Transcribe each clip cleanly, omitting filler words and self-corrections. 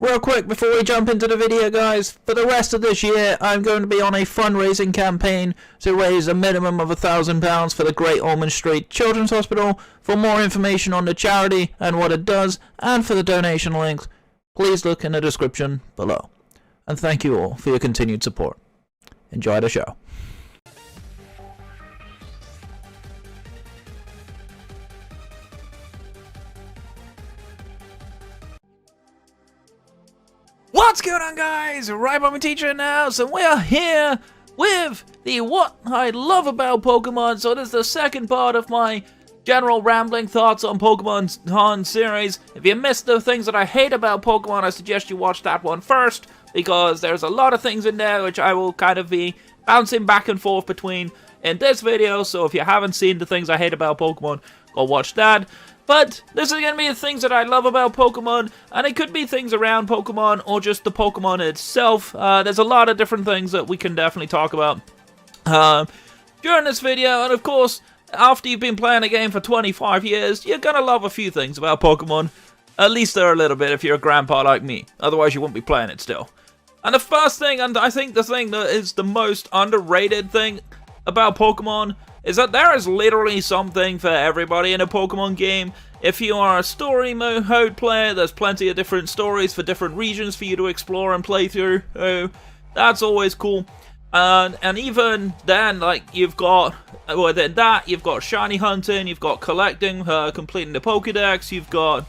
Real quick before we jump into the video, guys, for the rest of this year I'm going to be on a fundraising campaign to raise a minimum of £1,000 for the Great Ormond Street Children's Hospital. For more information on the charity and what it does, and for the donation links, please look in the description below. And thank you all for your continued support. Enjoy the show. What's going on, guys? Rybommy Teacher in the house, and we are here with the What I Love About Pokemon. So this is the second part of my general rambling thoughts on Pokemon Han series. If you missed the things that I hate about Pokemon, I suggest you watch that one first, because there's a lot of things in there which I will kind of be bouncing back and forth between in this video. So if you haven't seen the things I hate about Pokemon, go watch that. But this is going to be the things that I love about Pokemon, and it could be things around Pokemon or just the Pokemon itself. There's a lot of different things that we can definitely talk about during this video, and of course, after you've been playing a game for 25 years, you're going to love a few things about Pokemon. At least there are a little bit if you're a grandpa like me, otherwise you won't be playing it still. And the first thing, and I think the thing that is the most underrated thing about Pokemon, is that there is literally something for everybody in a Pokemon game. If you are a story mode player, there's plenty of different stories for different regions for you to explore and play through. That's always cool. And even then, like, you've got, within that, you've got shiny hunting, you've got collecting, completing the Pokedex, you've got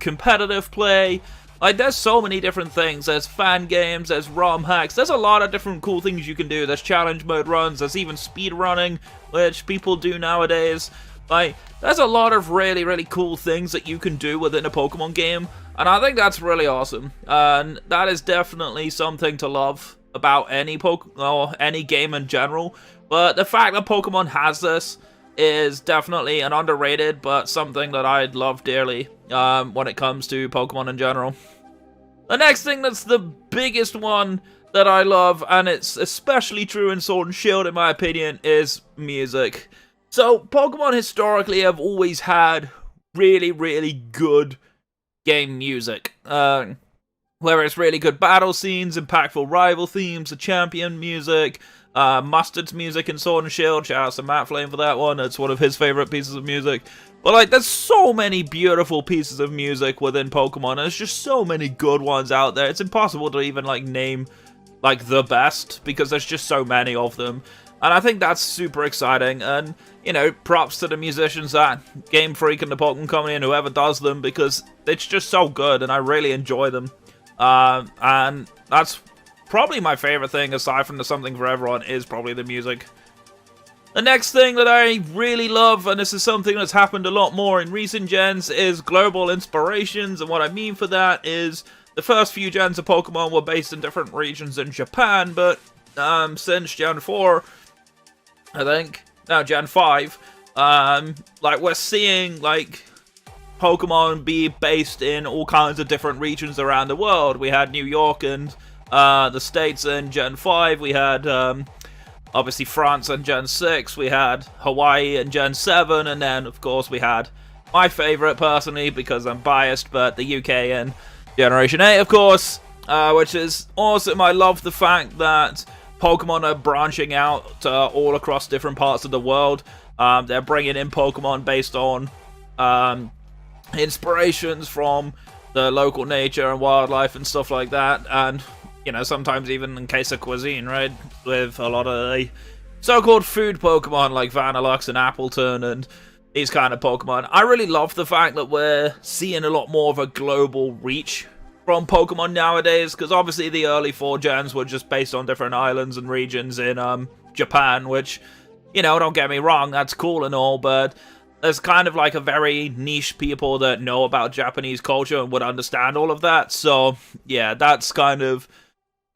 competitive play. Like, there's so many different things. There's fan games, there's ROM hacks, there's a lot of different cool things you can do. There's challenge mode runs, there's even speed running, which people do nowadays. Like, there's a lot of really, really cool things that you can do within a Pokemon game, and I think that's really awesome. And that is definitely something to love about any any game in general. But the fact that Pokemon has this is definitely an underrated, but something that I love dearly when it comes to Pokemon in general. The next thing that's the biggest one that I love, and it's especially true in Sword and Shield in my opinion, is music. So Pokemon historically have always had really, really good game music. Whether it's really good battle scenes, impactful rival themes, the champion music, Mustard's music in Sword and Shield, shout out to Matt Flame for that one, it's one of his favorite pieces of music. But like, there's so many beautiful pieces of music within Pokemon, and there's just so many good ones out there. It's impossible to even like name like the best, because there's just so many of them. And I think that's super exciting, and you know, props to the musicians at Game Freak and the Pokemon Company and whoever does them, because it's just so good and I really enjoy them. And that's probably my favorite thing, aside from the Something for Everyone, is probably the music. The next thing that I really love, and this is something that's happened a lot more in recent gens, is global inspirations. And what I mean for that is the first few gens of Pokemon were based in different regions in Japan, but since Gen 4, I think, no, Gen 5, like, we're seeing like Pokemon be based in all kinds of different regions around the world. We had New York and the States in Gen 5, we had obviously France in Gen 6, we had Hawaii in Gen 7, and then of course we had my favourite personally, because I'm biased, but the UK in Generation 8 of course, which is awesome. I love the fact that Pokemon are branching out all across different parts of the world. They're bringing in Pokemon based on inspirations from the local nature and wildlife and stuff like that, and you know, sometimes even in case of cuisine, right, with a lot of the so-called food Pokemon like Vanilluxe and Appleton and these kind of Pokemon. I really love the fact that we're seeing a lot more of a global reach from Pokemon nowadays, because obviously the early 4 gens were just based on different islands and regions in Japan, which, you know, don't get me wrong, that's cool and all, but there's kind of like a very niche people that know about Japanese culture and would understand all of that. So yeah, that's kind of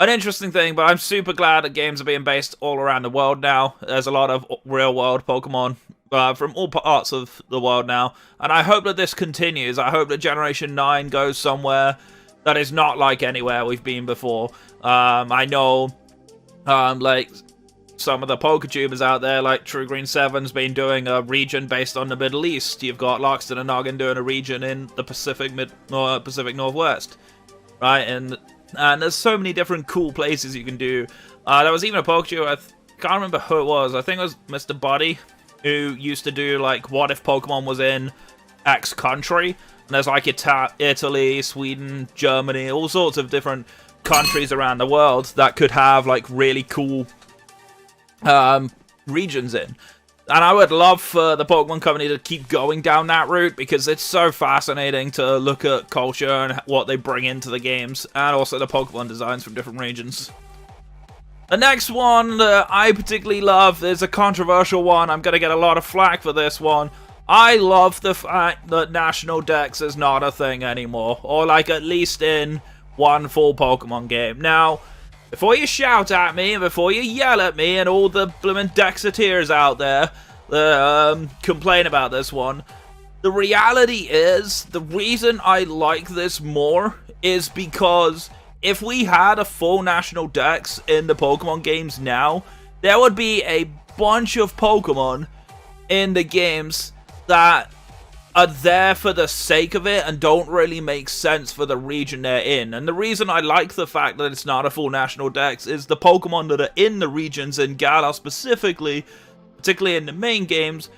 an interesting thing, but I'm super glad that games are being based all around the world now. There's a lot of real-world Pokemon from all parts of the world now, and I hope that this continues. I hope that Generation 9 goes somewhere that is not like anywhere we've been before. I know, like, some of the PokeTubers out there, like True Green 7's been doing a region based on the Middle East. You've got Loxton and Noggin doing a region in the Pacific Northwest. right? And there's so many different cool places you can do. There was even a Pokemon, I can't remember who it was. I think it was Mr. Buddy, who used to do, like, what if Pokemon was in X country? And there's, like, Italy, Sweden, Germany, all sorts of different countries around the world that could have, like, really cool regions in. And I would love for the Pokemon Company to keep going down that route, because it's so fascinating to look at culture and what they bring into the games, and also the Pokemon designs from different regions. The next one that I particularly love is a controversial one. I'm going to get a lot of flack for this one. I love the fact that National Dex is not a thing anymore, or like at least in one full Pokemon game. Now, before you shout at me, and before you yell at me, and all the bloomin' Dexiteers out there that complain about this one, the reality is, the reason I like this more is because if we had a full National Dex in the Pokemon games now, there would be a bunch of Pokemon in the games that are there for the sake of it and don't really make sense for the region they're in. And the reason I like the fact that it's not a full National Dex is the Pokemon that are in the regions, in Galar specifically, particularly in the main games,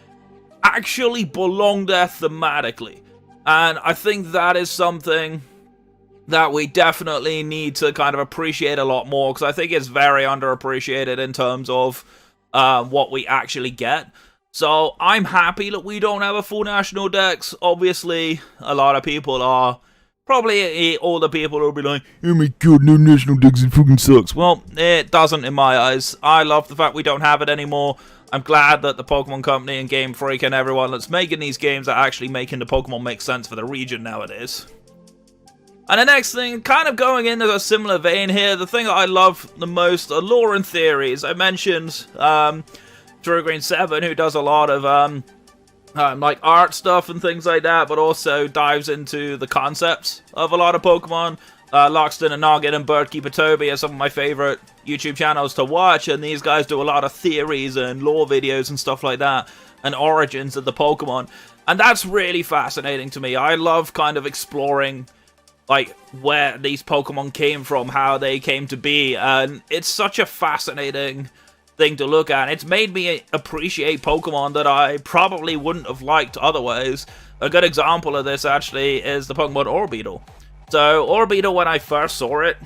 actually belong there thematically. And I think that is something that we definitely need to kind of appreciate a lot more, because I think it's very underappreciated in terms of what we actually get. So I'm happy that we don't have a full National Dex. Obviously, a lot of people are, probably all the people will be like, oh my god, no National Dex, it fucking sucks. Well, it doesn't in my eyes. I love the fact we don't have it anymore. I'm glad that the Pokemon Company and Game Freak and everyone that's making these games are actually making the Pokemon make sense for the region nowadays. And the next thing, kind of going into a similar vein here, the thing that I love the most are lore and theories. I mentioned TrueGreen7, who does a lot of like art stuff and things like that, but also dives into the concepts of a lot of Pokemon. Loxton and Noggin and Birdkeeper Toby are some of my favorite YouTube channels to watch, and these guys do a lot of theories and lore videos and stuff like that, and origins of the Pokemon. And that's really fascinating to me. I love kind of exploring like where these Pokemon came from, how they came to be, and it's such a fascinating thing to look at. It's made me appreciate Pokemon that I probably wouldn't have liked otherwise. A good example of this actually is the Pokemon Orbeetle. So Orbeetle, when I first saw it,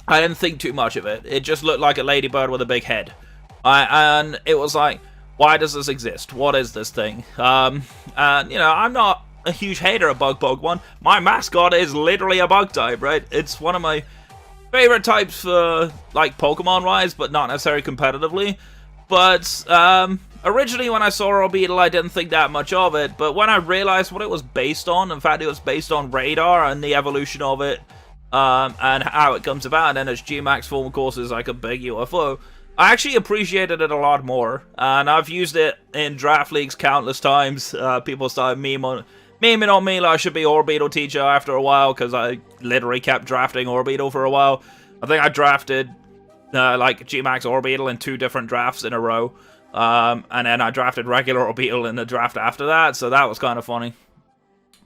I didn't think too much of it. It just looked like a ladybird with a big head. And it was like, why does this exist? What is this thing? And you know, I'm not a huge hater of bug Pokemon. My mascot is literally a bug type, right? It's one of my favorite types for, like, Pokemon-wise, but not necessarily competitively. But, originally when I saw Orbeetle, I didn't think that much of it, but when I realized what it was based on, in fact, it was based on Radar and the evolution of it, and how it comes about, and then its G-Max form, of course, is like a big UFO, I actually appreciated it a lot more, and I've used it in draft leagues countless times. People started memeing on me like I should be Orbeetle teacher after a while, because I literally kept drafting Orbeetle for a while. I think I drafted like G-Max Orbeetle in 2 different drafts in a row, and then I drafted regular Orbeetle in the draft after that, so that was kind of funny.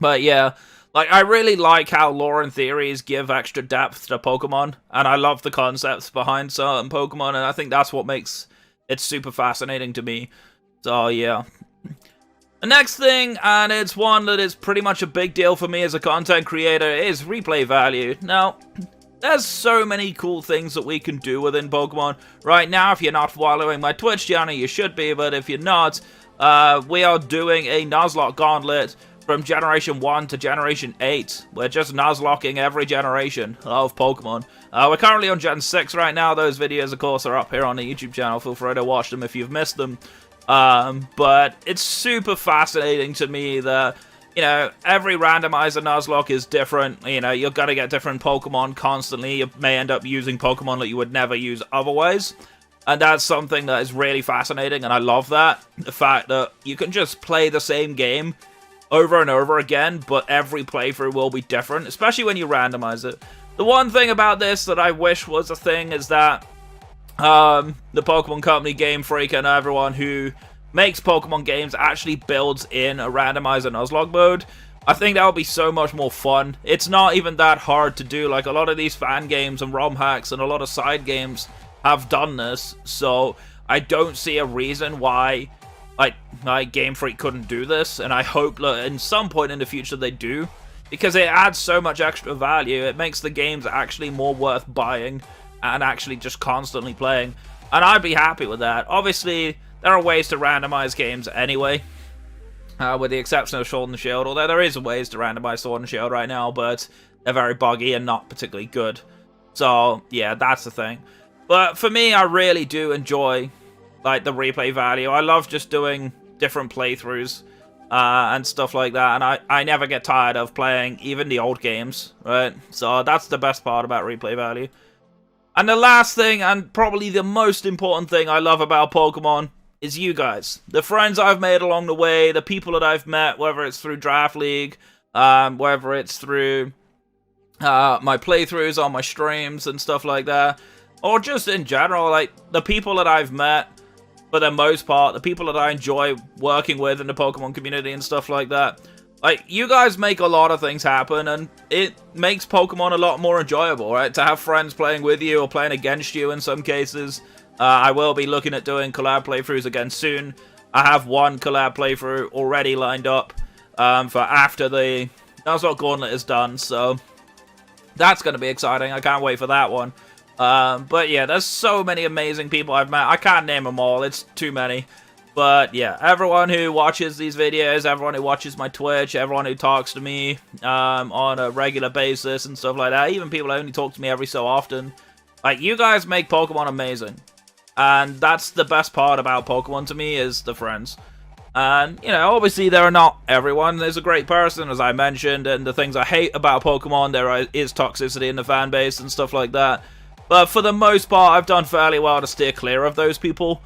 But yeah, like, I really like how lore and theories give extra depth to Pokemon, and I love the concepts behind certain Pokemon, and I think that's what makes it super fascinating to me. So yeah. The next thing, and it's one that is pretty much a big deal for me as a content creator, is replay value. Now, there's so many cool things that we can do within Pokemon. Right now, if you're not following my Twitch channel, you should be, but if you're not, we are doing a Nuzlocke Gauntlet from Generation 1 to Generation 8. We're just Nuzlocking every generation of Pokemon. We're currently on Gen 6 right now. Those videos, of course, are up here on the YouTube channel. Feel free to watch them if you've missed them. But it's super fascinating to me that, you know, every randomizer Nuzlocke is different. You know, you're gonna get different Pokemon constantly. You may end up using Pokemon that you would never use otherwise. And that's something that is really fascinating, and I love that. The fact that you can just play the same game over and over again, but every playthrough will be different, especially when you randomize it. The one thing about this that I wish was a thing is that the Pokemon Company, Game Freak, and everyone who makes Pokemon games actually builds in a randomizer Nuzlocke mode, I think that would be so much more fun. It's not even that hard to do. Like, a lot of these fan games and ROM hacks and a lot of side games have done this, so I don't see a reason why like Game Freak couldn't do this, and I hope that in some point in the future they do, because it adds so much extra value. It makes the games actually more worth buying and actually just constantly playing, and I'd be happy with that. Obviously, there are ways to randomize games anyway, with the exception of Sword and Shield, although there is ways to randomize Sword and Shield right now, but they're very buggy and not particularly good. So, yeah, that's the thing. But for me, I really do enjoy like the replay value. I love just doing different playthroughs and stuff like that, and I never get tired of playing even the old games, right? So that's the best part about replay value. And the last thing, and probably the most important thing I love about Pokemon, is you guys. The friends I've made along the way, the people that I've met, whether it's through Draft League, whether it's through my playthroughs on my streams and stuff like that, or just in general, like the people that I've met, for the most part, the people that I enjoy working with in the Pokemon community and stuff like that. Like, you guys make a lot of things happen, and it makes Pokemon a lot more enjoyable, right? To have friends playing with you or playing against you in some cases. I will be looking at doing collab playthroughs again soon. I have one collab playthrough already lined up for after the Nuzlocke Gauntlet is done, so that's going to be exciting. I can't wait for that one. But yeah, there's so many amazing people I've met. I can't name them all, it's too many. But yeah, everyone who watches these videos, everyone who watches my Twitch, everyone who talks to me on a regular basis and stuff like that, even people who only talk to me every so often, like, you guys make Pokemon amazing. And that's the best part about Pokemon to me, is the friends. And, you know, obviously there are not everyone. There's a great person, as I mentioned, and the things I hate about Pokemon, there is toxicity in the fan base and stuff like that. But for the most part, I've done fairly well to steer clear of those people.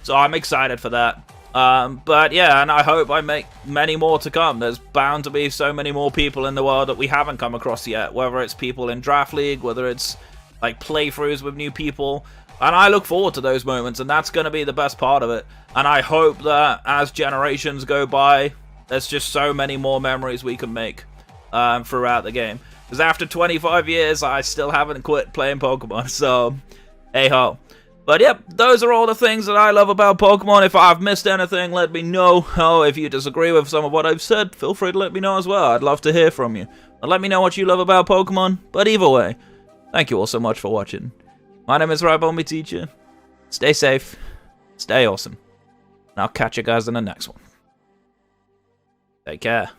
So I'm excited for that. But yeah, and I hope I make many more to come. There's bound to be so many more people in the world that we haven't come across yet. Whether it's people in Draft League, whether it's like playthroughs with new people. And I look forward to those moments, and that's going to be the best part of it. And I hope that as generations go by, there's just so many more memories we can make throughout the game. Because after 25 years, I still haven't quit playing Pokemon, so hey-ho. But yep, those are all the things that I love about Pokemon. If I've missed anything, let me know. Oh, if you disagree with some of what I've said, feel free to let me know as well. I'd love to hear from you. And let me know what you love about Pokemon. But either way, thank you all so much for watching. My name is Rybomi Teacher. Stay safe, stay awesome, and I'll catch you guys in the next one. Take care.